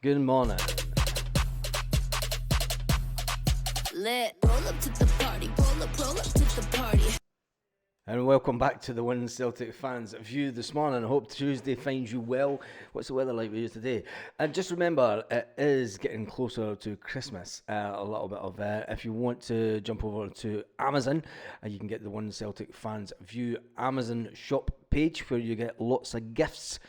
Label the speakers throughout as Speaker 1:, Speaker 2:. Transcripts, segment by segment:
Speaker 1: Good morning.
Speaker 2: Lit. Roll up to the party. Roll up to the party.
Speaker 1: And welcome back to the Win Celtic Fans View this morning. I hope Tuesday finds you well. What's the weather like with you today? And just remember, it is getting closer to Christmas. A little bit of if you want to jump over to Amazon, you can get the Win Celtic Fans View Amazon shop page where you get lots of gifts.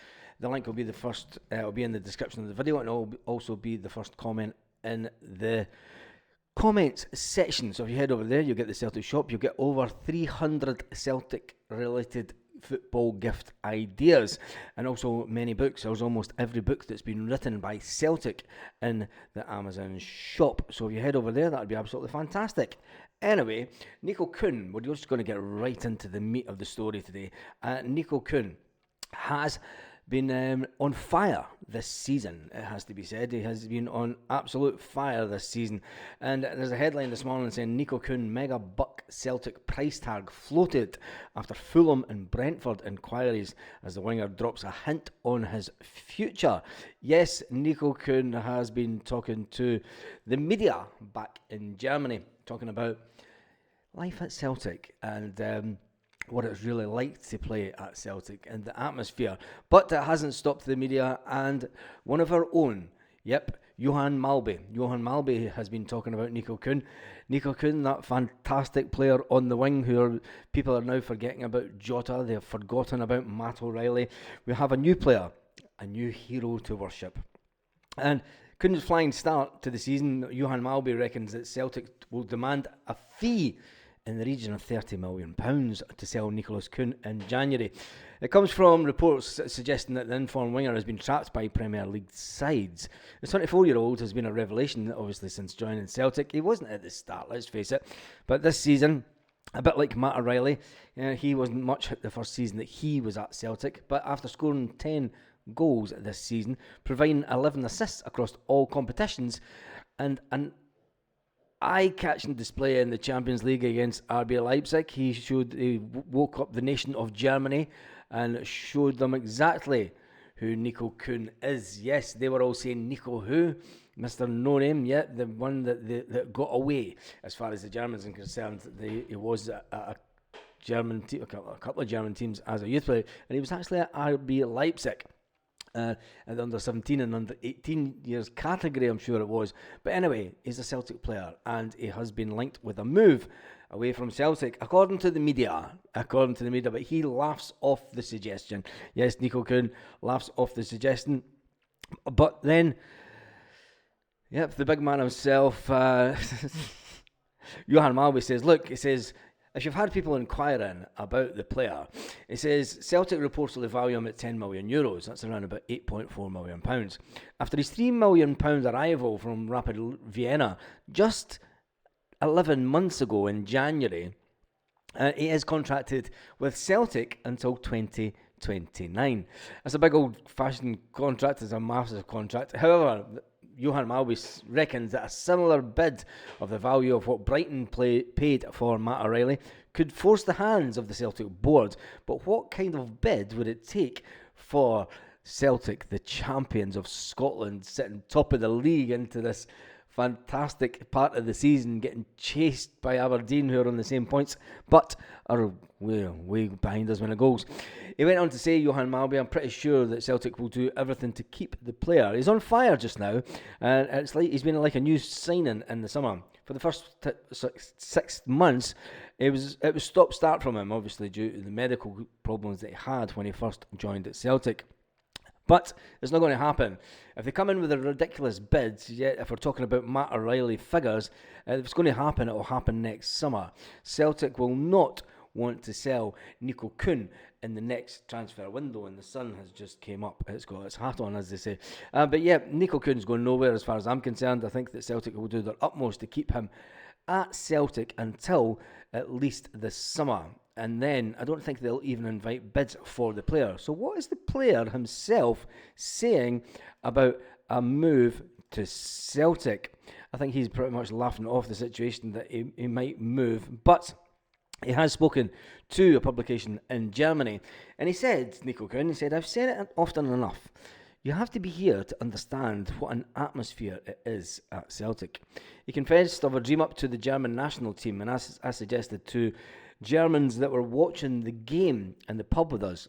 Speaker 1: The link will be the first. It'll be in the description of the video, and it'll also be the first comment in the comments section. So if you head over there, you'll get the Celtic shop. You'll get over 300 Celtic related football gift ideas, and also many books. There's almost every book that's been written by Celtic in the Amazon shop. So if you head over there, that would be absolutely fantastic. Anyway, Nico Kuhn, we're just going to get right into the meat of the story today. Nico Kuhn has been on fire this season, it has to be said. He has been on absolute fire this season. And there's a headline this morning saying Nico Kuhn mega buck Celtic price tag floated after Fulham and Brentford inquiries as the winger drops a hint on his future. Yes, Nico Kuhn has been talking to the media back in Germany, talking about life at Celtic and what it's really like to play at Celtic and the atmosphere. But it hasn't stopped the media, and one of our own, Johan Mjallby. Johan Mjallby has been talking about Nico Kuhn. Nico Kuhn, that fantastic player on the wing people are now forgetting about Jota. They have forgotten about Matt O'Reilly. We have a new player, a new hero to worship. And Kuhn's flying start to the season, Johan Mjallby reckons that Celtic will demand a fee in the region of £30 million to sell Nicholas Kuhn in January. It comes from reports suggesting that the informed winger has been trapped by Premier League sides. The 24-year-old has been a revelation, obviously, since joining Celtic. He wasn't at the start, let's face it, but this season, a bit like Matt O'Reilly, he wasn't much the first season that he was at Celtic, but after scoring 10 goals this season, providing 11 assists across all competitions, and an eye-catching display in the Champions League against RB Leipzig. He woke up the nation of Germany and showed them exactly who Nico Kuhn is. Yes, they were all saying Nico who? Mr. No Name, the one that got away as far as the Germans are concerned. He was a German team, a couple of German teams as a youth player, and he was actually at RB Leipzig. At the under 17 and under 18 years category, I'm sure it was. But anyway, he's a Celtic player and he has been linked with a move away from Celtic, according to the media. But he laughs off the suggestion. Yes, Nico Kuhn laughs off the suggestion. But then, the big man himself, Johan Mjallby says, if you've had people inquiring about the player, it says Celtic reportedly value him at €10 million. That's around about £8.4 million. After his £3 million arrival from Rapid Vienna just 11 months ago in January, he is contracted with Celtic until 2029. That's a big old-fashioned contract. It's a massive contract. However, Johan Mjallby reckons that a similar bid of the value of what Brighton paid for Matt O'Reilly could force the hands of the Celtic board. But what kind of bid would it take for Celtic, the champions of Scotland, sitting top of the league into this fantastic part of the season, getting chased by Aberdeen, who are on the same points, but are way behind us when it goes? He went on to say, Johan Mjallby, I'm pretty sure that Celtic will do everything to keep the player. He's on fire just now, and it's like he's been like a new signing in the summer. For the first 6 months, it was stop-start from him, obviously due to the medical problems that he had when he first joined at Celtic. But it's not going to happen. If they come in with a ridiculous bid, if we're talking about Matt O'Reilly figures, if it's going to happen, it will happen next summer. Celtic will not want to sell Nico Kuhn in the next transfer window, and the sun has just came up. It's got its hat on, as they say. But Nico Kuhn's going nowhere as far as I'm concerned. I think that Celtic will do their utmost to keep him at Celtic until at least this summer. And then I don't think they'll even invite bids for the player. So what is the player himself saying about a move to Celtic? I think he's pretty much laughing off the situation that he might move. But he has spoken to a publication in Germany. And he said, Nico Kuhn, I've said it often enough. You have to be here to understand what an atmosphere it is at Celtic. He confessed of a dream up to the German national team, and as I suggested to Germans that were watching the game in the pub with us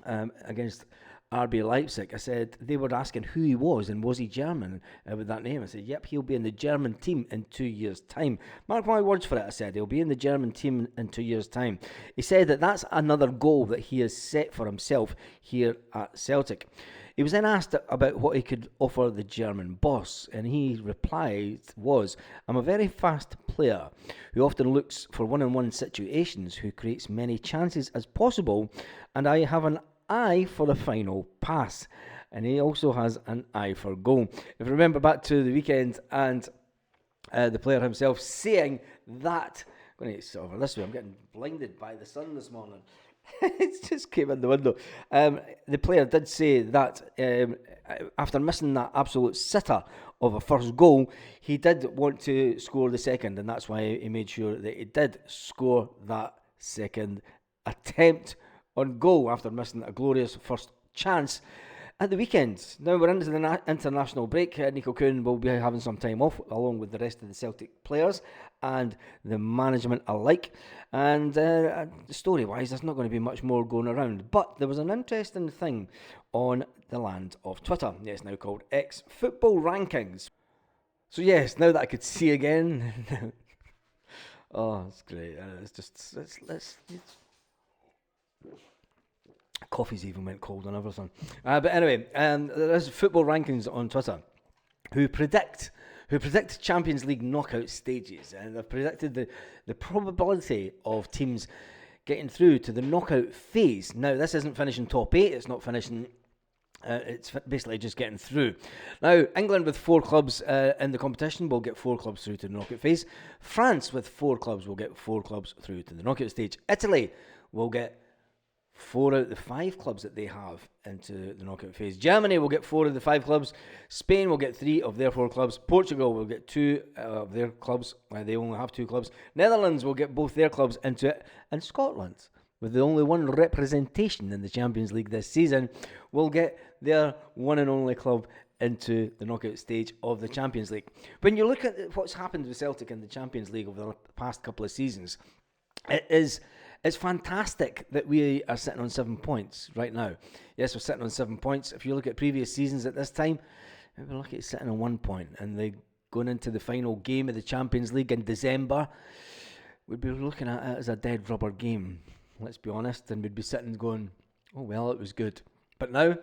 Speaker 1: against RB Leipzig, I said they were asking who he was and was he German with that name. I said, yep, he'll be in the German team in 2 years' time. Mark my words for it, I said, he'll be in the German team in 2 years' time. He said that that's another goal that he has set for himself here at Celtic. He was then asked about what he could offer the German boss, and he replied was, I'm a very fast player who often looks for one-on-one situations, who creates many chances as possible, and I have an eye for the final pass. And he also has an eye for goal. If you remember back to the weekend and the player himself saying that, I'm going to sit over this way, I'm getting blinded by the sun this morning. It just came in the window. The player did say that after missing that absolute sitter of a first goal, he did want to score the second, and that's why he made sure that he did score that second attempt on goal after missing a glorious first chance at the weekend. Now we're into the international break. Nico Kuhn will be having some time off along with the rest of the Celtic players and the management alike. And story-wise, there's not going to be much more going around. But there was an interesting thing on the land of Twitter. It's now called X Football Rankings. So yes, now that I could see again. Oh, it's great. Let's coffee's even went cold and everything. But anyway, there is Football Rankings on Twitter who predict Champions League knockout stages, and they've predicted the probability of teams getting through to the knockout phase. Now, this isn't finishing top 8, it's not finishing, it's basically just getting through. Now, England with 4 clubs in the competition will get 4 clubs through to the knockout phase. France with 4 clubs will get 4 clubs through to the knockout stage. Italy will get 4 out of the 5 clubs that they have into the knockout phase. Germany will get 4 of the 5 clubs. Spain will get 3 of their 4 clubs. Portugal will get 2 of their clubs. They only have 2 clubs. Netherlands will get both their clubs into it. And Scotland, with the only one representation in the Champions League this season, will get their one and only club into the knockout stage of the Champions League. When you look at what's happened with Celtic in the Champions League over the past couple of seasons, it's fantastic that we are sitting on 7 points right now. Yes, we're sitting on 7 points. If you look at previous seasons at this time, we're looking at sitting on 1 point, and they going into the final game of the Champions League in December, we'd be looking at it as a dead rubber game, let's be honest, and we'd be sitting going, oh well, it was good. But now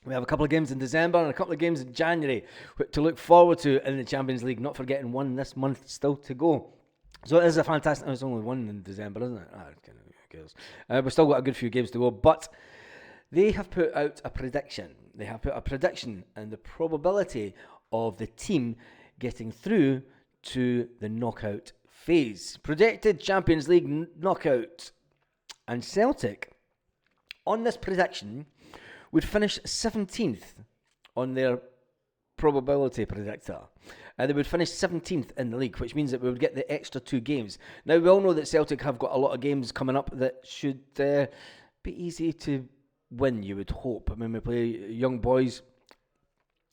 Speaker 1: we have a couple of games in December and a couple of games in January to look forward to in the Champions League, not forgetting one this month still to go. So it is a fantastic. It's only 1 in December, isn't it? Who cares? We've still got a good few games to go, but they have put out a prediction. They have put a prediction and the probability of the team getting through to the knockout phase. Predicted Champions League knockout. And Celtic, on this prediction, would finish 17th on their probability predictor. They would finish 17th in the league, which means that we would get the extra 2 games. Now, we all know that Celtic have got a lot of games coming up that should be easy to win, you would hope. I mean, we play young boys,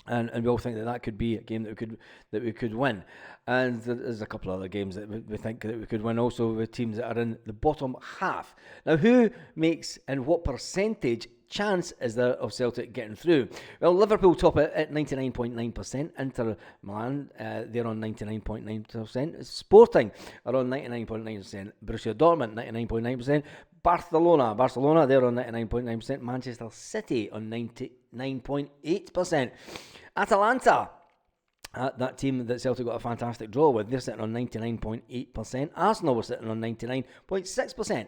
Speaker 1: and we all think that could be a game that we could win. And there's a couple of other games that we think that we could win also with teams that are in the bottom half. Now, who makes and what percentage chance is there of Celtic getting through? Well, Liverpool top it at 99.9%. Inter Milan, they're on 99.9%. Sporting are on 99.9%. Borussia Dortmund, 99.9%. Barcelona, they're on 99.9%. Manchester City on 99.8%. Atalanta, that team that Celtic got a fantastic draw with, they're sitting on 99.8%. Arsenal were sitting on 99.6%.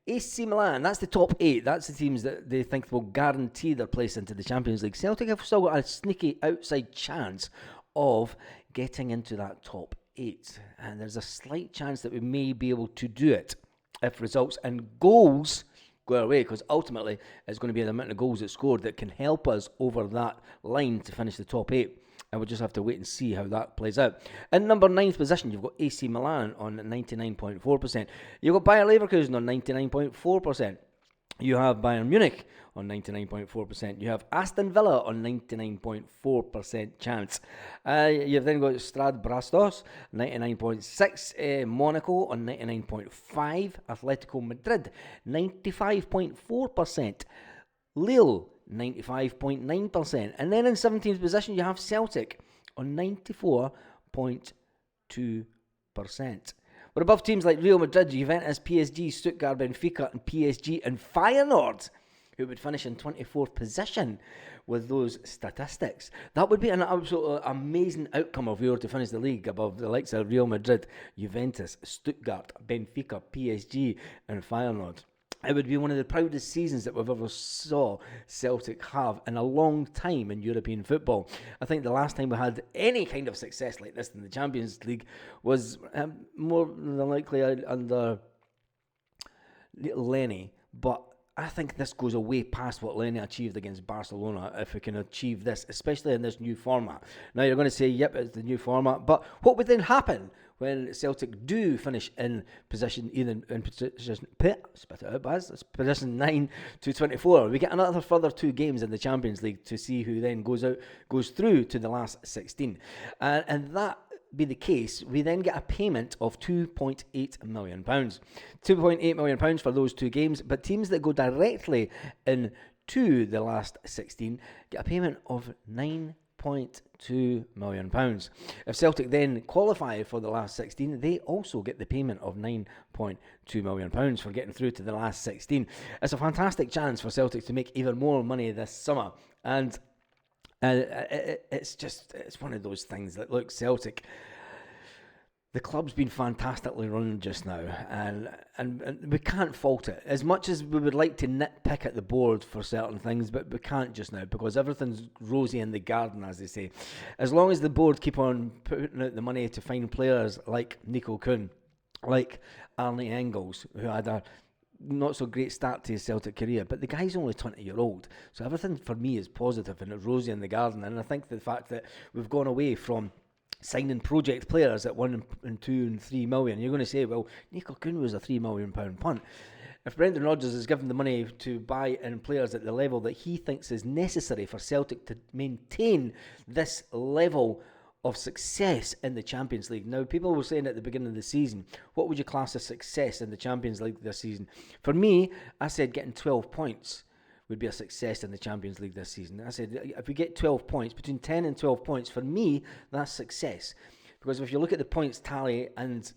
Speaker 1: AC Milan, that's the top 8. That's the teams that they think will guarantee their place into the Champions League. Celtic have still got a sneaky outside chance of getting into that top 8. And there's a slight chance that we may be able to do it if results and goals go our way, because ultimately it's going to be the amount of goals that's scored that can help us over that line to finish the top 8. And we'll just have to wait and see how that plays out. In number 9th position, you've got AC Milan on 99.4%. You've got Bayer Leverkusen on 99.4%. You have Bayern Munich on 99.4%. You have Aston Villa on 99.4% chance. You've then got Strad Brastos, 99.6%. Monaco on 99.5%. Atletico Madrid, 95.4%. Lille, 95.9%. And then in 17th position, you have Celtic on 94.2%. We're above teams like Real Madrid, Juventus, PSG, Stuttgart, Benfica, and PSG, and Feyenoord, who would finish in 24th position with those statistics. That would be an absolutely amazing outcome if we were to finish the league above the likes of Real Madrid, Juventus, Stuttgart, Benfica, PSG, and Feyenoord. It would be one of the proudest seasons that we've ever saw Celtic have in a long time in European football. I think the last time we had any kind of success like this in the Champions League was more than likely under Lenny, but I think this goes way past what Lenny achieved against Barcelona if we can achieve this, especially in this new format. Now you're going to say, yep, it's the new format, but what would then happen when Celtic do finish in position, either in position, spit it out, Baz, it's position 9 to 24? We get another further 2 games in the Champions League to see who then goes through to the last 16. And that be the case, we then get a payment of £2.8 million. £2.8 million for those 2 games, but teams that go directly into the last 16 get a payment of £9.2 million. If Celtic then qualify for the last 16, they also get the payment of £9.2 million for getting through to the last 16. It's a fantastic chance for Celtic to make even more money this summer, and it's one of those things that, look, Celtic, the club's been fantastically run just now, and we can't fault it. As much as we would like to nitpick at the board for certain things, but we can't just now, because everything's rosy in the garden, as they say. As long as the board keep on putting out the money to find players like Nico Kuhn, like Arnie Engels, who had a not so great start to his Celtic career, but the guy's only 20-year-old, so everything for me is positive and it's rosy in the garden. And I think the fact that we've gone away from signing project players at 1 and 2 and 3 million, you're going to say, well, Nico Kuhn was a £3 million punt. If Brendan Rodgers is given the money to buy in players at the level that he thinks is necessary for Celtic to maintain this level of success in the Champions League. Now, people were saying at the beginning of the season, what would you class as success in the Champions League this season? For me, I said getting 12 points would be a success in the Champions League this season. I said, if we get 12 points, between 10 and 12 points, for me, that's success. Because if you look at the points tally and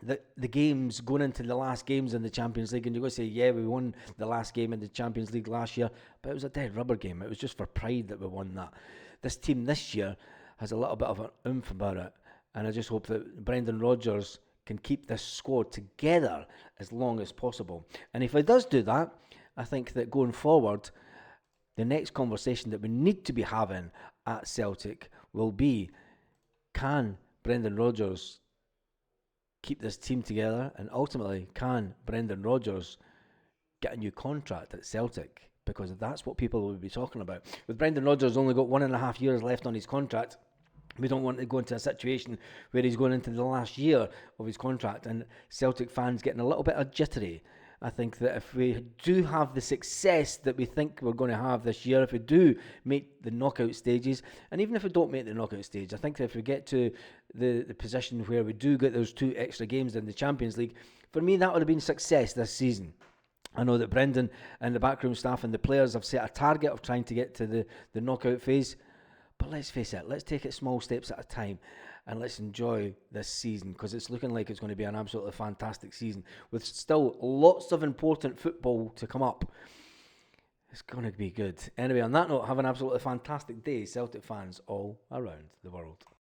Speaker 1: the games going into the last games in the Champions League, and you're going to say, yeah, we won the last game in the Champions League last year, but it was a dead rubber game. It was just for pride that we won that. This team this year has a little bit of an oomph about it, and I just hope that Brendan Rodgers can keep this squad together as long as possible. And if he does do that, I think that going forward, the next conversation that we need to be having at Celtic will be, can Brendan Rodgers keep this team together, and ultimately, can Brendan Rodgers get a new contract at Celtic? Because that's what people will be talking about. With Brendan Rodgers only got 1.5 years left on his contract, we don't want to go into a situation where he's going into the last year of his contract and Celtic fans getting a little bit of jittery. I think that if we do have the success that we think we're going to have this year, if we do make the knockout stages, and even if we don't make the knockout stage, I think that if we get to the position where we do get those 2 extra games in the Champions League, for me that would have been success this season. I know that Brendan and the backroom staff and the players have set a target of trying to get to the knockout phase. But let's face it, let's take it small steps at a time and let's enjoy this season, because it's looking like it's going to be an absolutely fantastic season with still lots of important football to come up. It's going to be good. Anyway, on that note, have an absolutely fantastic day, Celtic fans all around the world.